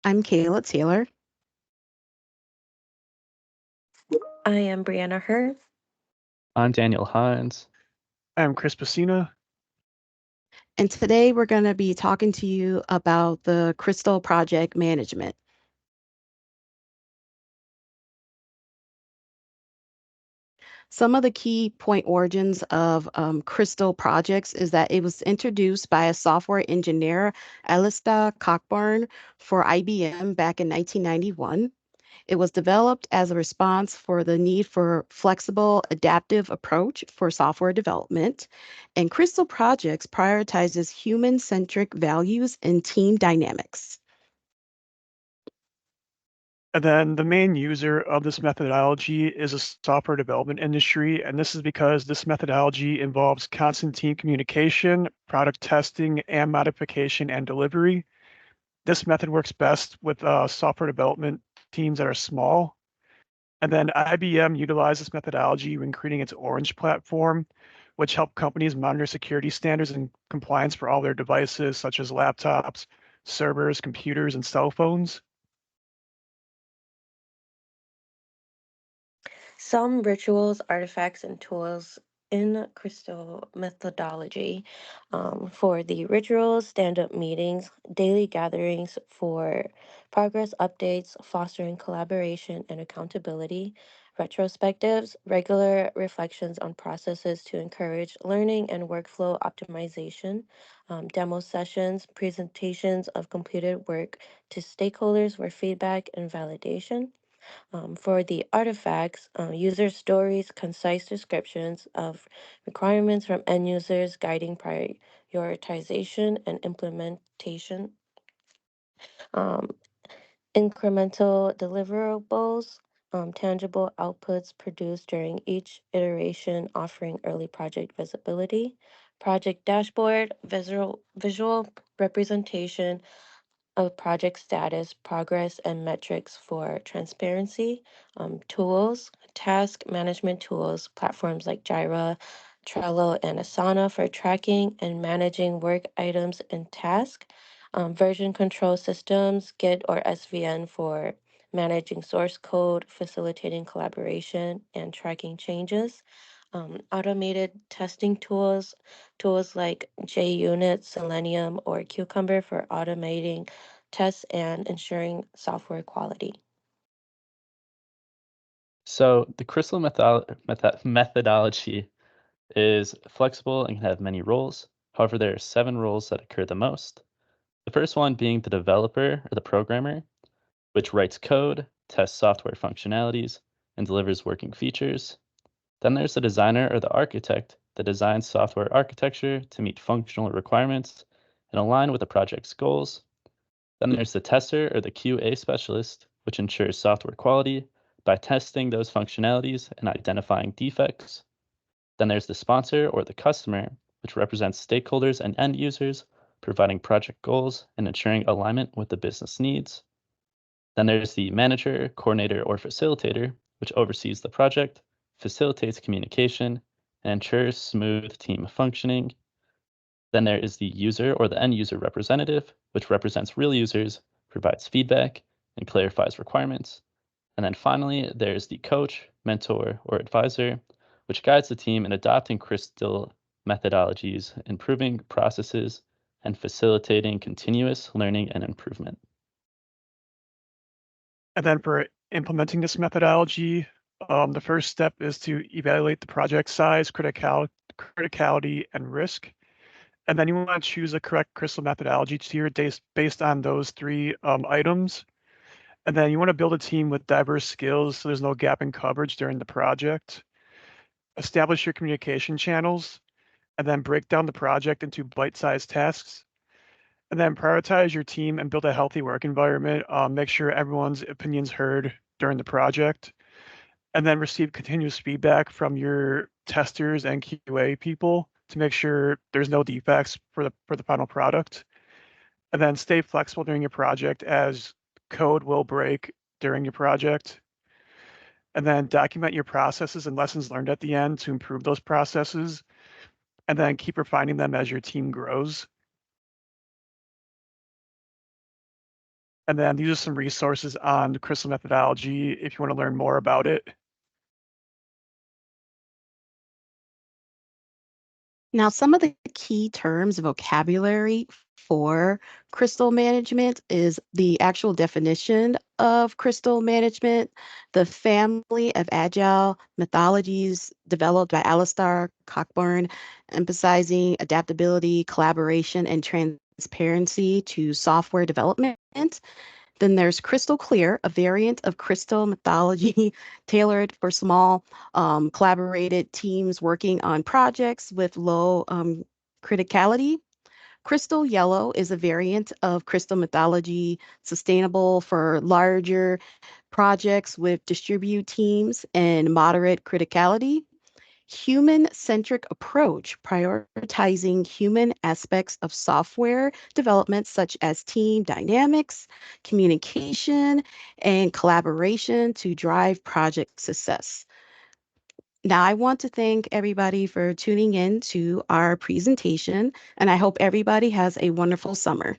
I'm Kayla Taylor. I am Brianna Hur. I'm Daniel Hines. I'm Chris Pacina. And today we're going to be talking to you about the Crystal Project Management. Some of the key point origins of Crystal projects is that it was introduced by a software engineer, Alistair Cockburn, for IBM back in 1991. It was developed as a response for the need for flexible, adaptive approach for software development. And Crystal Projects prioritizes human-centric values and team dynamics. And then the main user of this methodology is a software development industry. And this is because this methodology involves constant team communication, product testing, and modification and delivery. This method works best with software development teams that are small. And then IBM utilized this methodology when creating its Orange platform, which helped companies monitor security standards and compliance for all their devices, such as laptops, servers, computers, and cell phones. Some rituals, artifacts, and tools in Crystal methodology for the rituals, stand up meetings, daily gatherings for progress updates, fostering collaboration and accountability, retrospectives, regular reflections on processes to encourage learning and workflow optimization, demo sessions, presentations of completed work to stakeholders for feedback and validation. For the artifacts, user stories, concise descriptions of requirements from end users, guiding prioritization and implementation, um, incremental deliverables, tangible outputs produced during each iteration, offering early project visibility, project dashboard, visual representation of project status, progress, and metrics for transparency, tools, task management tools, platforms like Jira, Trello, and Asana for tracking and managing work items and tasks, version control systems, Git or SVN for managing source code, facilitating collaboration, and tracking changes. Automated testing tools, tools like JUnit, Selenium, or Cucumber for automating tests and ensuring software quality. So the Crystal methodology is flexible and can have many roles. However, there are 7 roles that occur the most. The first one being the developer or the programmer, which writes code, tests software functionalities, and delivers working features. Then there's the designer or the architect that designs software architecture to meet functional requirements and align with the project's goals. Then there's the tester or the QA specialist, which ensures software quality by testing those functionalities and identifying defects. Then there's the sponsor or the customer, which represents stakeholders and end users, providing project goals and ensuring alignment with the business needs. Then there's the manager, coordinator, or facilitator, which oversees the project, facilitates communication, and ensures smooth team functioning. Then there is the user or the end user representative, which represents real users, provides feedback, and clarifies requirements. And then finally, there's the coach, mentor, or advisor, which guides the team in adopting Crystal methodologies, improving processes, and facilitating continuous learning and improvement. And then for implementing this methodology, the first step is to evaluate the project size, criticality, and risk. And then you want to choose a correct Crystal methodology tier based on those 3 items. And then you want to build a team with diverse skills so there's no gap in coverage during the project. Establish your communication channels, and then break down the project into bite-sized tasks. And then prioritize your team and build a healthy work environment. Make sure everyone's opinions heard during the project. And then receive continuous feedback from your testers and QA people to make sure there's no defects for the final product. And then stay flexible during your project as code will break during your project. And then document your processes and lessons learned at the end to improve those processes. And then keep refining them as your team grows. And then these are some resources on the crystal methodology if you want to learn more about it. Now, some of the key terms, vocabulary for crystal management is the actual definition of crystal management, the family of agile methodologies developed by Alistair Cockburn, emphasizing adaptability, collaboration, and transparency to software development. Then there's Crystal Clear, a variant of Crystal methodology tailored for small collaborated teams working on projects with low criticality. Crystal Yellow is a variant of Crystal methodology, sustainable for larger projects with distributed teams and moderate criticality. Human-centric approach, prioritizing human aspects of software development, such as team dynamics, communication, and collaboration to drive project success. Now, I want to thank everybody for tuning in to our presentation, and I hope everybody has a wonderful summer.